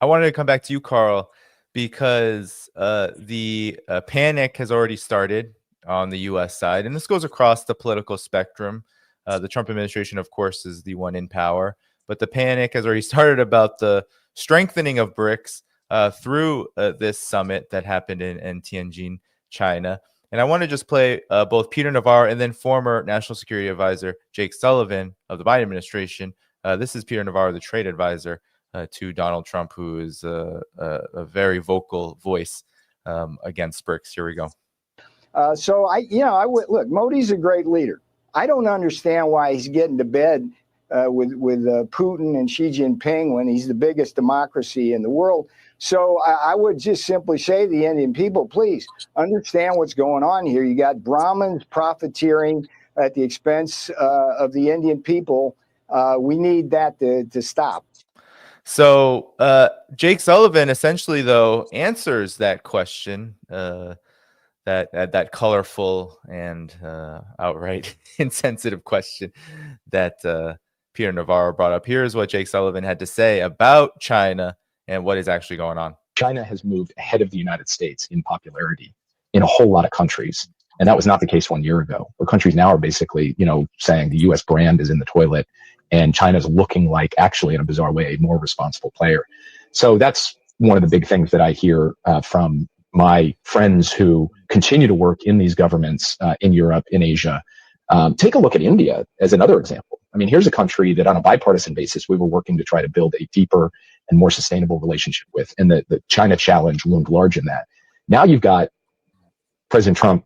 I wanted to come back to you, Carl, because the panic has already started on the U.S. side, and this goes across the political spectrum. The Trump administration, of course, is the one in power, but the panic has already started about the strengthening of BRICS through this summit that happened in Tianjin, China. And I want to just play both Peter Navarro and then former National Security Advisor Jake Sullivan of the Biden administration. This is Peter Navarro, the trade advisor to Donald Trump, who is a very vocal voice against BRICS. Here we go. So I would look. Modi's a great leader. I don't understand why he's getting to bed with Putin and Xi Jinping when he's the biggest democracy in the world. So I would just simply say to the Indian people, please understand what's going on here. You got Brahmins profiteering at the expense of the Indian people. We need that to stop. So Jake Sullivan essentially, though, answers that question, that colorful and outright insensitive question that Peter Navarro brought up. Here's what Jake Sullivan had to say about China and what is actually going on. China has moved ahead of the United States in popularity in a whole lot of countries. And that was not the case 1 year ago, where countries now are basically, saying the US brand is in the toilet and China's looking like, actually, in a bizarre way, a more responsible player. So that's one of the big things that I hear from my friends who continue to work in these governments in Europe, in Asia. Take a look at India as another example. I mean, here's a country that on a bipartisan basis, we were working to try to build a deeper and more sustainable relationship with. And the China challenge loomed large in that. Now you've got President Trump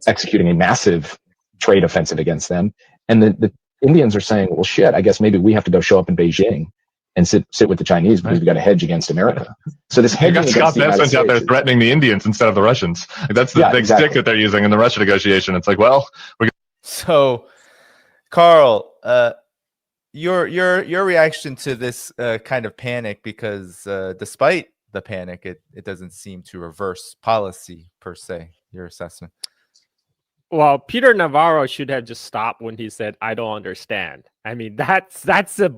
executing a massive trade offensive against them. And the Indians are saying, well, shit, I guess maybe we have to go show up in Beijing and sit with the Chinese because we got to hedge against America. So this hedging against Scott Bessent out there threatening the Indians instead of the Russians. That's the big stick that they're using in the Russia negotiation. It's like, well, so Carl, your reaction to this kind of panic, because despite the panic, it doesn't seem to reverse policy per se. Your assessment? Well, Peter Navarro should have just stopped when he said, "I don't understand." I mean, that's a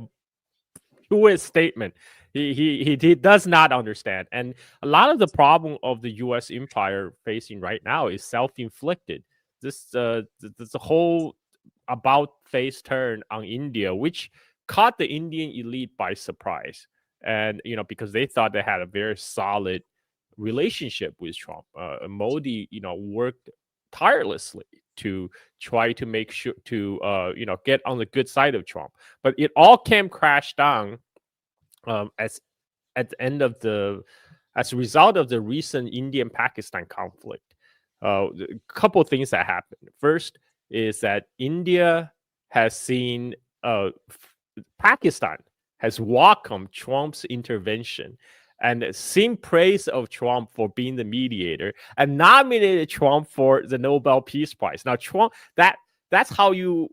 truest statement. He does not understand, and a lot of the problem of the U.S. empire facing right now is self-inflicted. This whole about face turn on India, which caught the Indian elite by surprise, and because they thought they had a very solid relationship with Trump. Modi, worked tirelessly to try to make sure to get on the good side of Trump, but it all came crash down as at the end of as a result of the recent Indian-Pakistan conflict. A couple of things that happened. First is that India has seen Pakistan has welcomed Trump's intervention and sing praise of Trump for being the mediator and nominated Trump for the Nobel Peace Prize. Now, Trump, that's how you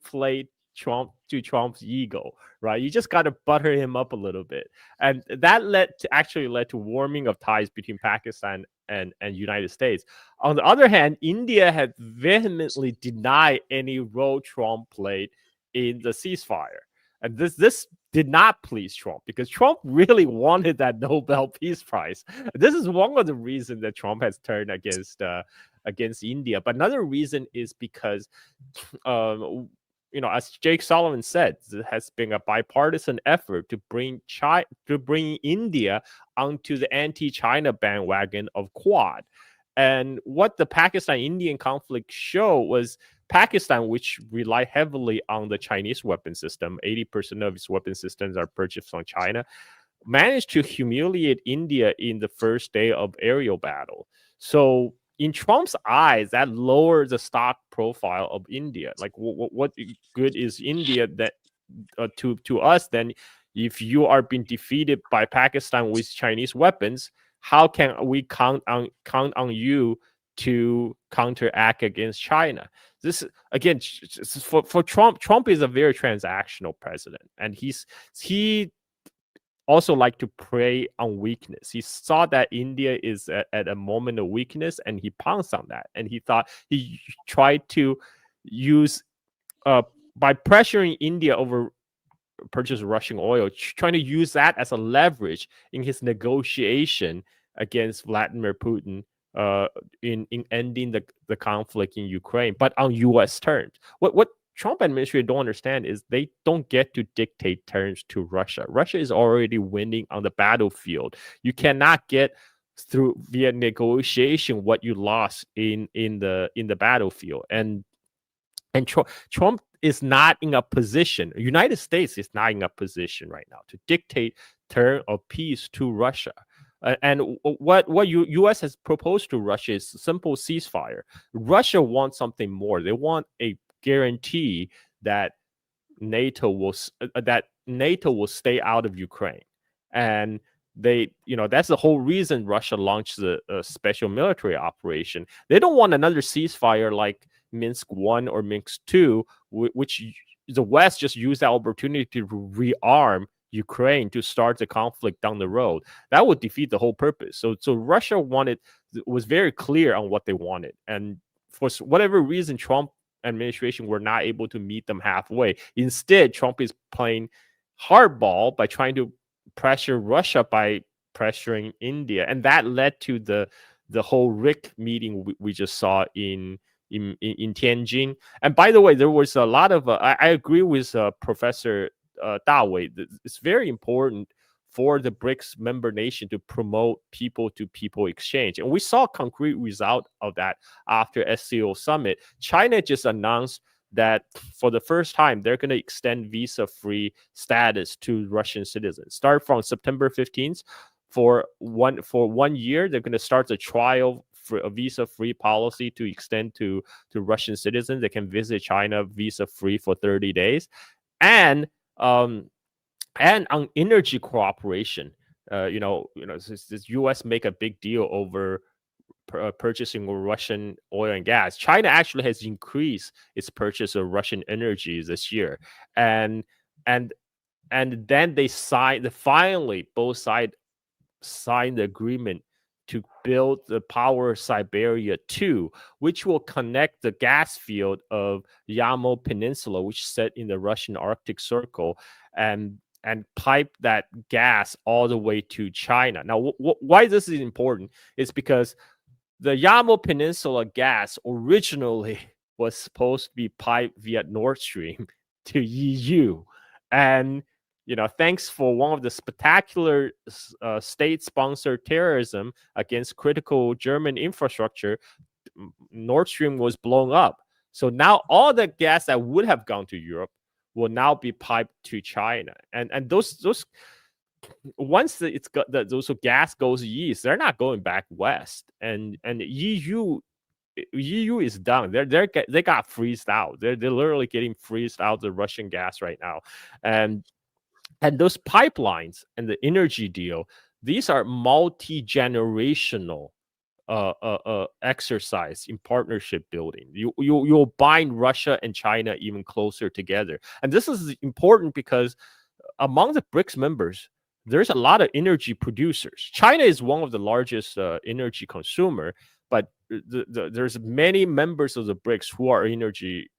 play Trump to Trump's ego, right? You just got to butter him up a little bit, and that led to warming of ties between Pakistan and United States. On the other hand, India had vehemently denied any role Trump played in the ceasefire, and this did not please Trump because Trump really wanted that Nobel Peace Prize. This is one of the reasons that Trump has turned against India. But another reason is because, as Jake Sullivan said, there has been a bipartisan effort to bring India onto the anti-China bandwagon of Quad. And what the Pakistan-Indian conflict showed was Pakistan, which relied heavily on the Chinese weapon system, 80% of its weapon systems are purchased from China, managed to humiliate India in the first day of aerial battle. So in Trump's eyes, that lowers the stock profile of India. Like, what good is India that to us then if you are being defeated by Pakistan with Chinese weapons? How can we count on you to counteract against China? This again for Trump. Trump is a very transactional president, and he also like to prey on weakness. He saw that India is at a moment of weakness, and he pounced on that. And he thought he tried to use by pressuring India over purchase Russian oil, trying to use that as a leverage in his negotiation against Vladimir Putin in ending the conflict in Ukraine, but on U.S. terms. What Trump administration don't understand is they don't get to dictate terms to Russia. Russia is already winning on the battlefield. You cannot get through via negotiation what you lost in the battlefield. And Trump is not in a position. United States is not in a position right now to dictate term of peace to Russia. And what U.S. has proposed to Russia is simple ceasefire. Russia wants something more. They want a guarantee that NATO will stay out of Ukraine, and that's the whole reason Russia launched a special military operation. They don't want another ceasefire like Minsk 1 or Minsk 2, which the West just used that opportunity to rearm Ukraine to start the conflict down the road. That would defeat the whole purpose. So Russia was very clear on what they wanted, and for whatever reason, Trump administration were not able to meet them halfway. Instead, Trump is playing hardball by trying to pressure Russia by pressuring India, and that led to the whole BRICS meeting we just saw in Tianjin. And by the way, there was a lot of I agree with Professor Da Wei. It's very important for the BRICS member nation to promote people-to-people exchange. And we saw a concrete result of that after SCO summit. China just announced that for the first time, they're going to extend visa-free status to Russian citizens. Start from September 15th. For 1 year, they're going to start the trial for a visa-free policy to extend to Russian citizens. They can visit China visa-free for 30 days. And on energy cooperation, this U.S. make a big deal over purchasing Russian oil and gas. China actually has increased its purchase of Russian energy this year, and then finally both sides signed the agreement to build the Power of Siberia 2, which will connect the gas field of Yamal Peninsula, which set in the Russian Arctic Circle, and pipe that gas all the way to China. Now, why this is important is because the Yamal Peninsula gas originally was supposed to be piped via Nord Stream to EU. And, thanks for one of the spectacular state-sponsored terrorism against critical German infrastructure, Nord Stream was blown up. So now all the gas that would have gone to Europe will now be piped to China. And those once those gas goes east, they're not going back west. And EU is done. They got freezed out. They're literally getting freezed out the Russian gas right now. And those pipelines and the energy deal, these are multi-generational exercise in partnership building. You'll bind Russia and China even closer together. And this is important because among the BRICS members, there's a lot of energy producers. China is one of the largest energy consumer, but there's many members of the BRICS who are energy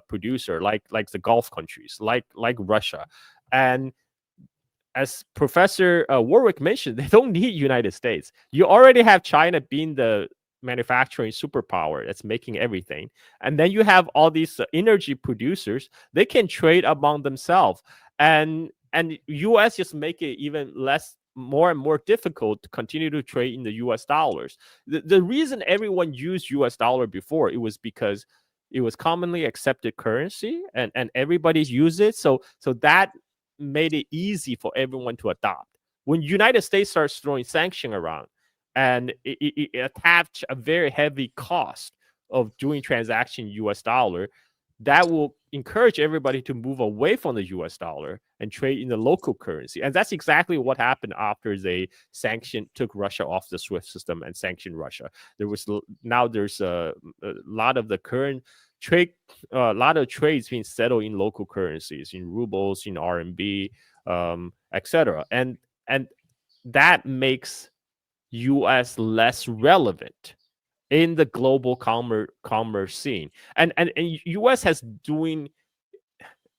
producer, like the Gulf countries, like Russia. And as Professor Warwick mentioned, they don't need United States. You already have China being the manufacturing superpower that's making everything. And then you have all these energy producers. They can trade among themselves. And U.S. just make it even more and more difficult to continue to trade in the U.S. dollars. The reason everyone used U.S. dollar before, it was because it was commonly accepted currency and everybody used it. So that made it easy for everyone to adopt. When United States starts throwing sanctions around and it attached a very heavy cost of doing transaction U.S. dollar, that will encourage everybody to move away from the U.S. dollar and trade in the local currency. And that's exactly what happened after they took Russia off the SWIFT system and sanctioned Russia. There's a lot of the current trade, a lot of trades being settled in local currencies, in rubles, in RMB, etc. And that makes U.S. less relevant in the global commerce scene. And U.S.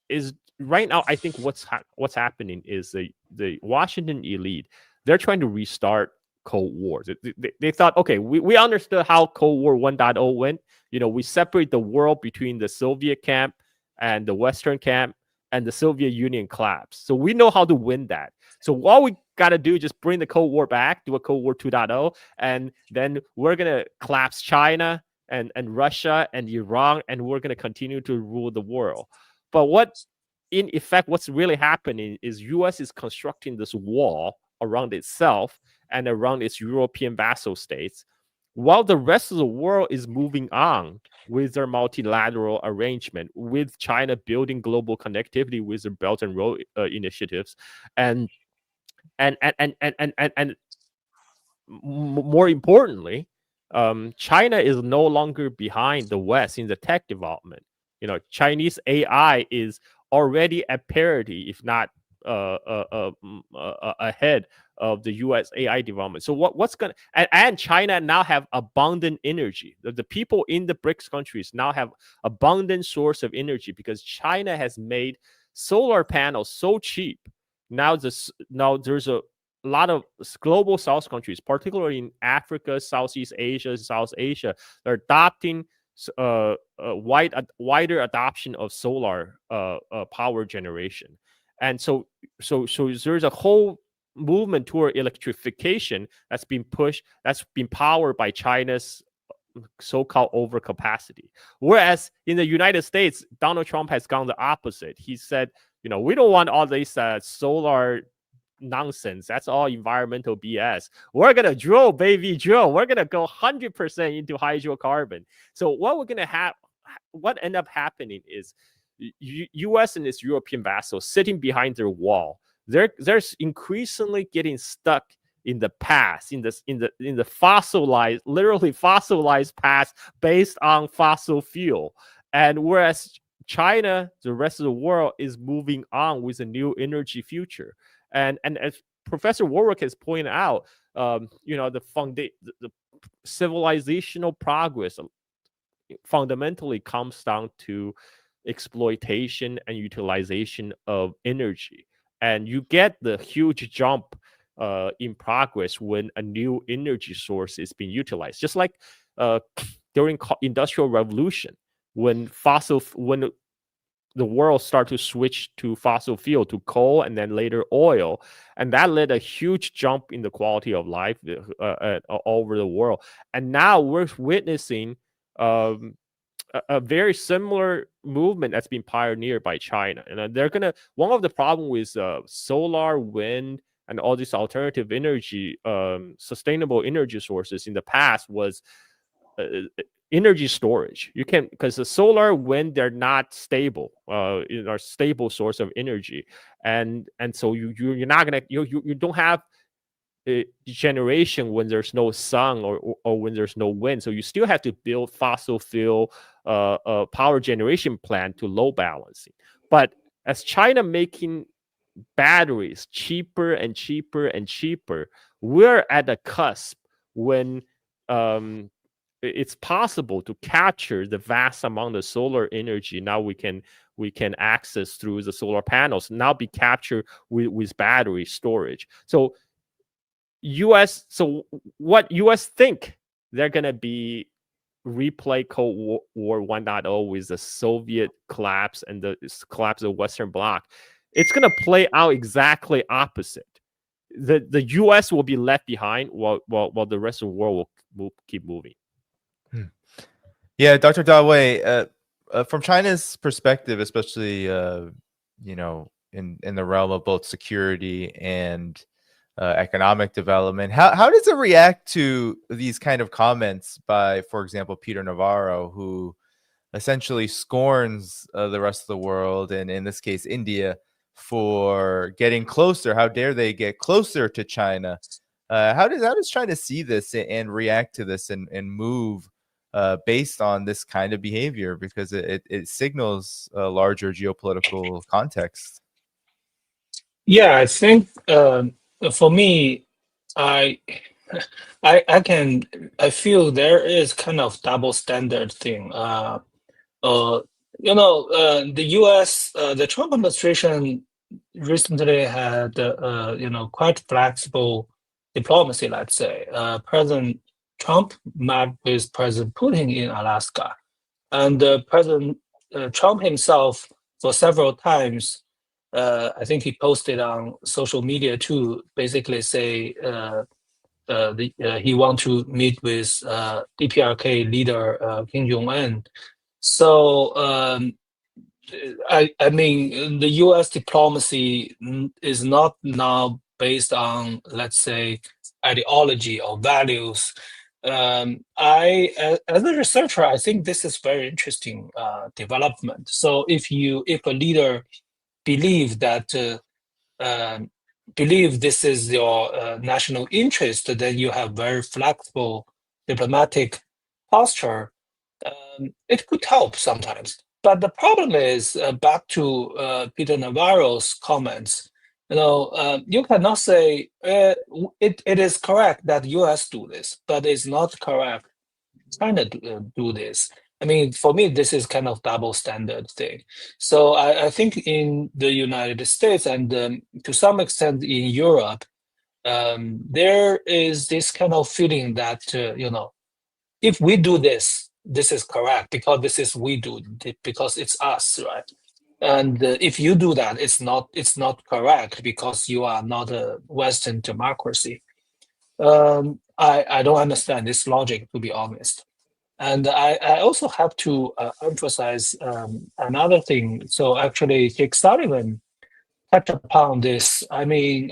is right now, I think what's happening is the Washington elite, they're trying to restart Cold Wars. They thought, okay, we understood how Cold War 1.0 went. We separate the world between the Soviet camp and the Western camp, and the Soviet Union collapsed. So we know how to win that. So all we got to do is just bring the Cold War back, do a Cold War 2.0, and then we're going to collapse China and Russia and Iran, and we're going to continue to rule the world. But in effect, what's really happening is U.S. is constructing this wall around itself and around its European vassal states, while the rest of the world is moving on with their multilateral arrangement, with China building global connectivity with their Belt and Road initiatives, and more importantly, China is no longer behind the West in the tech development. Chinese AI is already at parity, if not ahead of the U.S. AI development. So what's going to, and China now have abundant energy. The people in the BRICS countries now have abundant source of energy because China has made solar panels so cheap. Now there's a lot of global South countries, particularly in Africa, Southeast Asia, South Asia, they're adopting wider adoption of solar power generation. And so there's a whole movement toward electrification that's been pushed, that's been powered by China's so-called overcapacity. Whereas in the United States, Donald Trump has gone the opposite. He said, we don't want all this solar nonsense. That's all environmental BS. We're going to drill, baby, drill. We're going to go 100% into hydrocarbon. So what end up happening is U.S. and its European vassals sitting behind their wall. They're increasingly getting stuck in the past, in the fossilized, literally fossilized past based on fossil fuel. And whereas China, the rest of the world, is moving on with a new energy future. And as Professor Warwick has pointed out, the civilizational progress fundamentally comes down to exploitation and utilization of energy. And you get the huge jump in progress when a new energy source is being utilized. Just like during Industrial Revolution, when the world started to switch to fossil fuel, to coal, and then later oil. And that led a huge jump in the quality of life all over the world. And now we're witnessing a very similar movement that's been pioneered by China. And one of the problems with solar, wind, and all these alternative energy, sustainable energy sources in the past was energy storage. Because the solar, wind, they're not stable, are stable source of energy, and so you're not gonna you don't have generation when there's no sun or when there's no wind. So you still have to build fossil fuel power generation plant to load balancing. But as China making batteries cheaper and cheaper and cheaper, we're at a cusp when it's possible to capture the vast amount of solar energy now we can access through the solar panels, now be captured with battery storage. So what US think they're going to be replay Cold War 1.0 with the Soviet collapse and the collapse of the Western Bloc. It's going to play out exactly opposite. The US will be left behind while the rest of the world will keep moving. Yeah, Dr. Dawei, from China's perspective, especially in the realm of both security and economic development, how does it react to these kind of comments by, for example, Peter Navarro, who essentially scorns the rest of the world, and in this case India, for getting closer? How dare they get closer to China? How does China see this and react to this and move based on this kind of behavior, because it signals a larger geopolitical context? Yeah, I think for me, I feel there is kind of double standard thing. the U.S., the Trump administration recently had, quite flexible diplomacy, let's say. President Trump met with President Putin in Alaska. And President Trump himself, for several times, I think he posted on social media too, basically say he want to meet with DPRK leader Kim Jong-un. So I mean, the U.S. diplomacy is not now based on, let's say, ideology or values. As a researcher, I think this is very interesting development. So if a leader believe that believe this is your national interest, then you have very flexible diplomatic posture. It could help sometimes. But the problem is, back to Peter Navarro's comments, you cannot say it is correct that U.S. do this, but it's not correct China do this. I mean, for me, this is kind of double standard thing. So I think in the United States and to some extent in Europe, there is this kind of feeling that, if we do this, this is correct because this is we do because it's us, right? And if you do that, it's not correct because you are not a Western democracy. I don't understand this logic, to be honest. And I also have to emphasize another thing. So actually, Jake Sullivan touched upon this. I mean,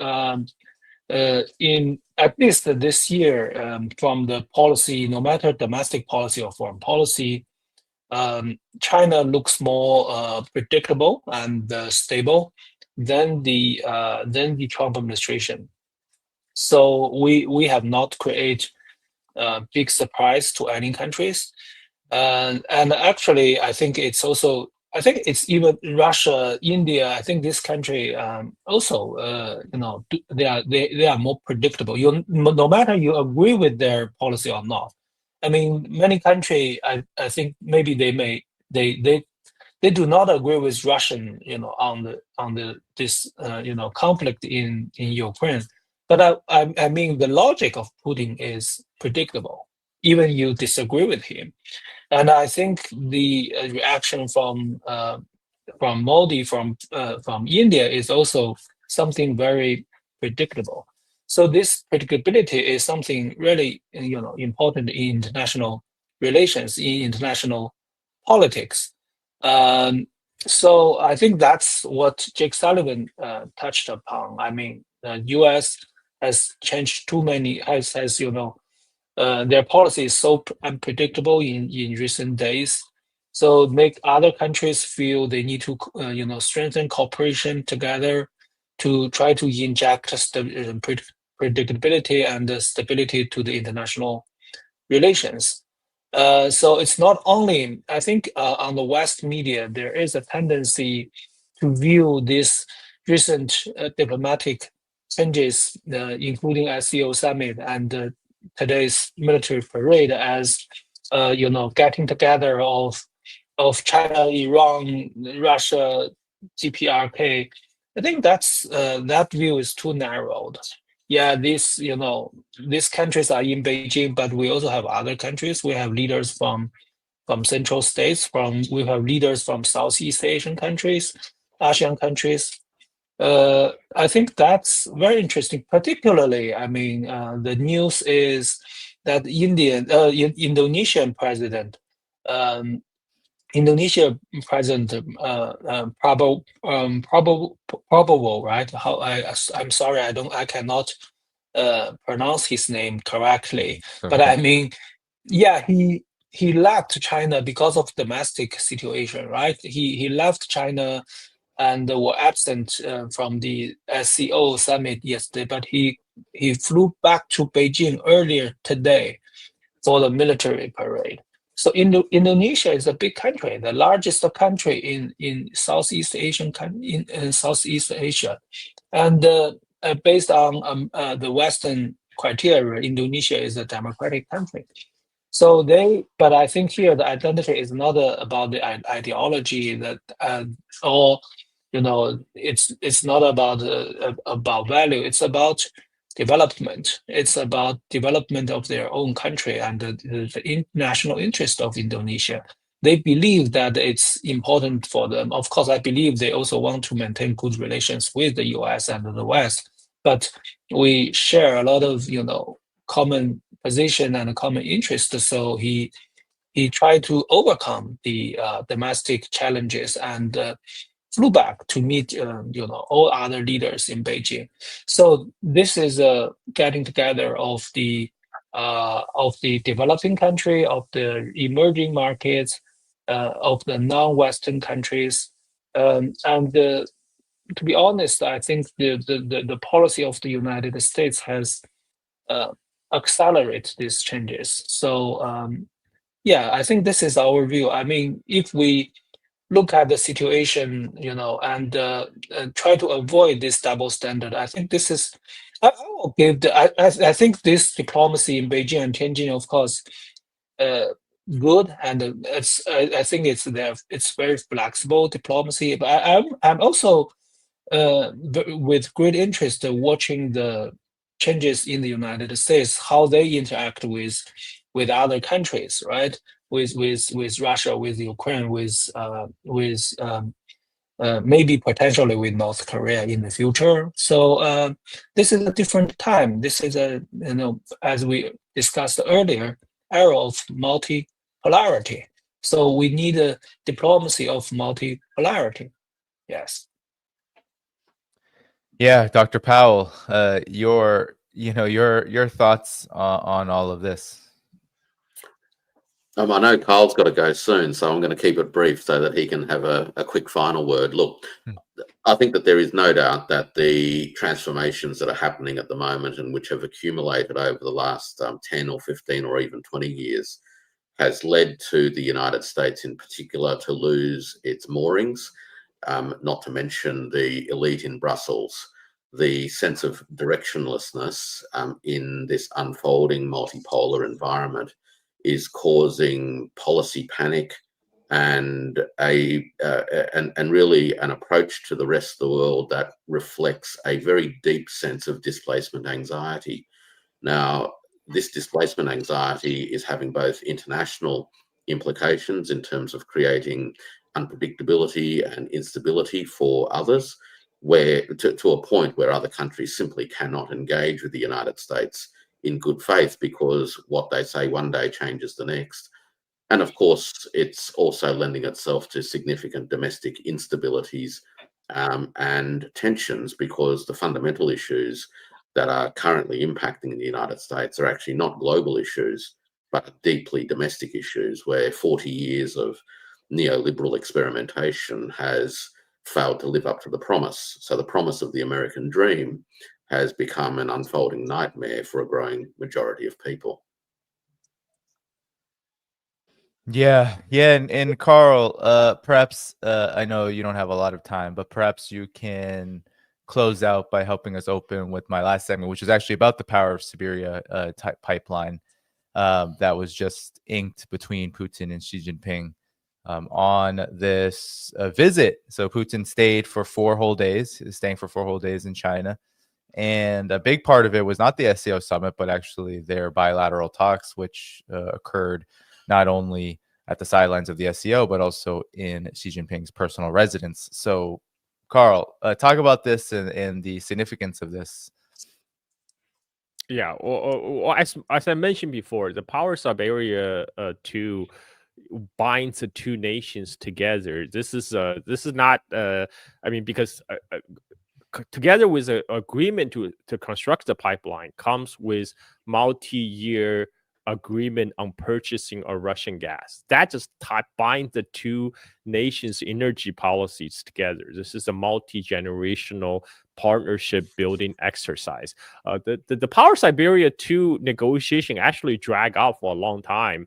in at least this year, from the policy, no matter domestic policy or foreign policy, China looks more predictable and stable than the Trump administration. So we have not created big surprise to any countries, and actually I think it's even Russia, India. I think this country also they are more predictable. No matter you agree with their policy or not. I mean, many countries, I think maybe they do not agree with Russian, on this conflict in Ukraine. But I mean, the logic of Putin is predictable, even you disagree with him. And I think the reaction from Modi, from India, is also something very predictable. So this predictability is something really, important in international relations, in international politics. So I think that's what Jake Sullivan touched upon. I mean, the U.S. has changed their policy is so unpredictable in recent days. So make other countries feel they need to, strengthen cooperation together to try to inject predictability and stability to the international relations. So it's not only, I think, on the West media, there is a tendency to view this recent diplomatic changes, including SCO summit and today's military parade, as getting together of China, Iran, Russia, GPRK. I think that view is too narrowed. Yeah, these countries are in Beijing, but we also have other countries. We have leaders from central states. We have leaders from Southeast Asian countries, ASEAN countries. I think that's very interesting. Particularly, I mean, the news is that Indonesian president, Prabowo, right? I'm sorry, I cannot pronounce his name correctly, but I mean, yeah, he left China because of domestic situation, right? He left China and were absent from the SCO summit yesterday, but he flew back to Beijing earlier today for the military parade. So Indonesia is a big country, the largest country in Southeast Asian in Southeast Asia, and based on the Western criteria, Indonesia is a democratic country. So but I think here the identity is not about the ideology that, or it's not about value. It's about development. It's about development of their own country and the international interest of Indonesia. They believe that it's important for them. Of course, I believe they also want to maintain good relations with the US and the West, but we share a lot of common position and a common interest. So he tried to overcome the domestic challenges and flew back to meet all other leaders in Beijing. So this is a getting together of the developing country, of the emerging markets, of the non-Western countries, and to be honest, I think the policy of the United States has accelerate these changes. So I think this is our view. I mean, if we look at the situation, and try to avoid this double standard, I think this is. I will give I think this diplomacy in Beijing and Tianjin, of course, good, and I think it's very flexible diplomacy. But I'm also with great interest watching the changes in the United States, how they interact with other countries, right? With Russia, with Ukraine, with maybe potentially with North Korea in the future. So this is a different time. This is as we discussed earlier, era of multipolarity. So we need a diplomacy of multipolarity. Yes. Yeah, Dr. Powell, your thoughts on all of this. I know Carl's got to go soon, so I'm going to keep it brief so that he can have a quick final word. Look, I think that there is no doubt that the transformations that are happening at the moment and which have accumulated over the last 10 or 15 or even 20 years has led to the United States in particular to lose its moorings, not to mention the elite in Brussels. The sense of directionlessness in this unfolding multipolar environment is causing policy panic and really an approach to the rest of the world that reflects a very deep sense of displacement anxiety. Now, this displacement anxiety is having both international implications in terms of creating unpredictability and instability for others, where to a point where other countries simply cannot engage with the United States in good faith because what they say one day changes the next. And of course, it's also lending itself to significant domestic instabilities and tensions, because the fundamental issues that are currently impacting the United States are actually not global issues, but deeply domestic issues, where 40 years of neoliberal experimentation has failed to live up to the promise. So the promise of the American dream has become an unfolding nightmare for a growing majority of people. Yeah, and Carl, perhaps I know you don't have a lot of time, but perhaps you can close out by helping us open with my last segment, which is actually about the Power of Siberia type pipeline that was just inked between Putin and Xi Jinping on this visit. So Putin stayed for 4 whole days, staying for 4 whole days in China. And a big part of it was not the SCO summit, but actually their bilateral talks, which occurred not only at the sidelines of the SCO, but also in Xi Jinping's personal residence. So, Carl, talk about this and the significance of this. Yeah, well, as I mentioned before, the Power of Siberia 2 binds the 2 nations together. This is not I mean, because together with an agreement to construct the pipeline comes with multi-year agreement on purchasing of Russian gas. That just binds the 2 nations' energy policies together. This is a multi-generational partnership building exercise. The Power of Siberia 2 negotiation actually dragged out for a long time,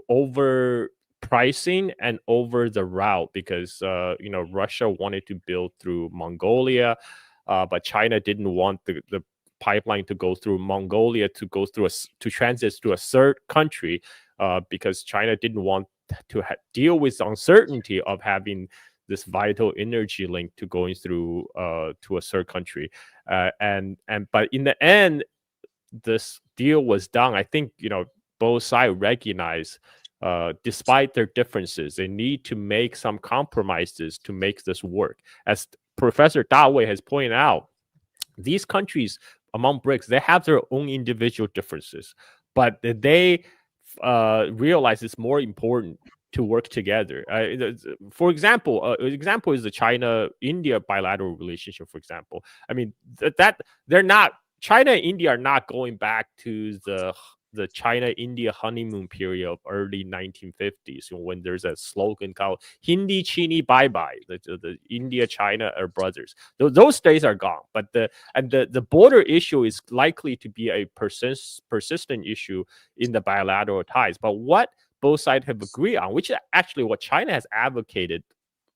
over pricing and over the route, because Russia wanted to build through Mongolia, but China didn't want the pipeline to go through Mongolia to go through to transit through a third country, because China didn't want to deal with the uncertainty of having this vital energy link to going through to a third country, but in the end, this deal was done. I think both sides recognize, despite their differences, they need to make some compromises to make this work. As Professor Da Wei has pointed out, these countries among BRICS, they have their own individual differences, but they realize it's more important to work together. For example, example is the China-India bilateral relationship. For example, I mean that they're not, China and India are not going back to the China-India honeymoon period of early 1950s, when there's a slogan called "Hindi Chini Bye Bye." The India China are brothers. Those days are gone. But the border issue is likely to be a persistent issue in the bilateral ties. But what both sides have agreed on, which is actually what China has advocated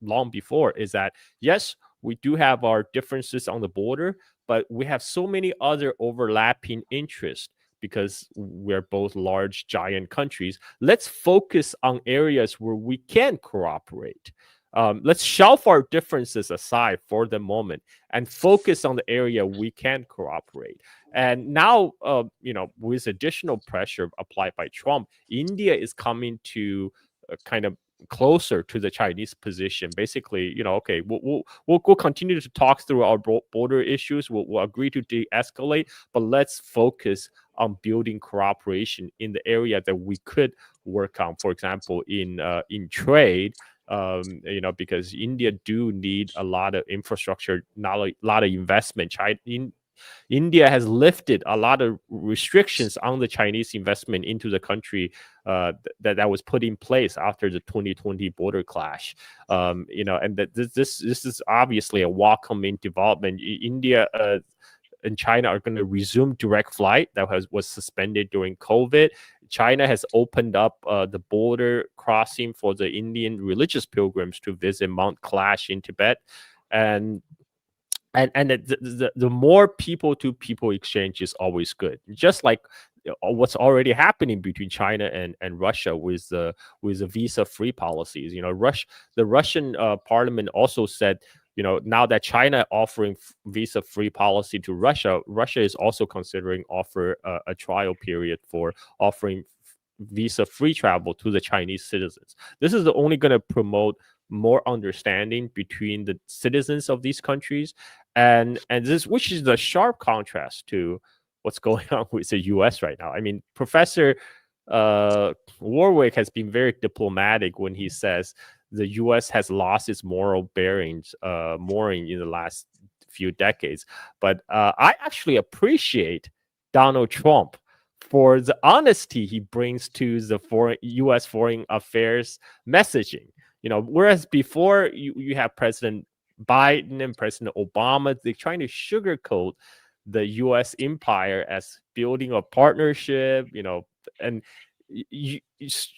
long before, is that yes, we do have our differences on the border, but we have so many other overlapping interests because we're both large, giant countries. Let's focus on areas where we can cooperate. Let's shelve our differences aside for the moment and focus on the area we can cooperate. And now, with additional pressure applied by Trump, India is coming to kind of closer to the Chinese position. Basically, okay, we'll continue to talk through our border issues. We'll agree to de-escalate, but let's focus on building cooperation in the area that we could work on. For example, in trade. Because India do need a lot of infrastructure, not a lot of investment. India has lifted a lot of restrictions on the Chinese investment into the country that was put in place after the 2020 border clash. And that this is obviously a welcoming development. India and China are going to resume direct flight that was suspended during COVID. China has opened up the border crossing for the Indian religious pilgrims to visit Mount Kailash in Tibet, and the more people-to-people exchange is always good. Just like what's already happening between China and Russia with the visa-free policies. The Russian parliament also said, now that China offering visa-free policy to Russia, Russia is also considering offer a trial period for offering visa-free travel to the Chinese citizens. This is only going to promote more understanding between the citizens of these countries, and this, which is the sharp contrast to what's going on with the U.S. right now. I mean, Professor Warwick has been very diplomatic when he says the U.S. has lost its moral bearings, mooring in the last few decades. But I actually appreciate Donald Trump for the honesty he brings to the U.S. foreign affairs messaging. Whereas before you have President Biden and President Obama, they're trying to sugarcoat the U.S. empire as building a partnership, and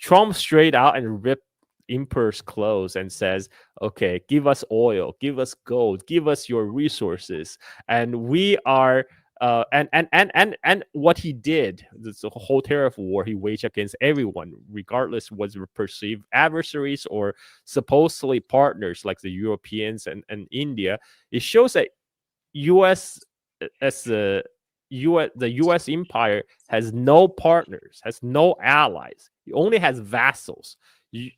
Trump straight out and ripped emperor's clothes and says, okay, give us oil, give us gold, give us your resources, and we are and what he did, this whole tariff war he waged against everyone, regardless was perceived adversaries or supposedly partners like the Europeans and India. It shows that the U.S. empire has no partners, has no allies. It only has vassals.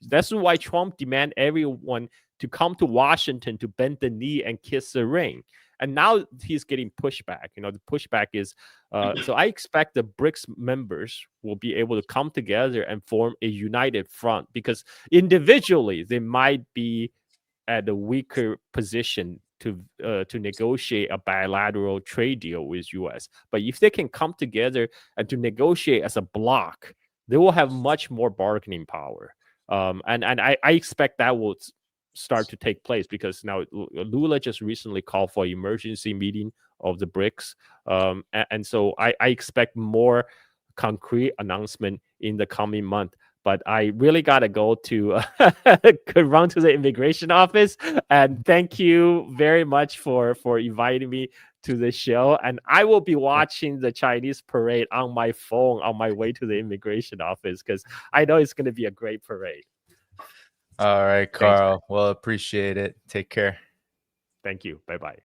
That's why Trump demands everyone to come to Washington to bend the knee and kiss the ring. And now he's getting pushback. The pushback is, so I expect the BRICS members will be able to come together and form a united front, because individually they might be at a weaker position to negotiate a bilateral trade deal with U.S. But if they can come together and to negotiate as a bloc, they will have much more bargaining power. And I expect that will start to take place, because now Lula just recently called for an emergency meeting of the BRICS. And so I expect more concrete announcement in the coming month. But I really gotta go to run to the immigration office. And thank you very much for inviting me to the show. And I will be watching the Chinese parade on my phone on my way to the immigration office, because I know it's going to be a great parade. All right, Carl. Well, appreciate it. Take care. Thank you. Bye-bye.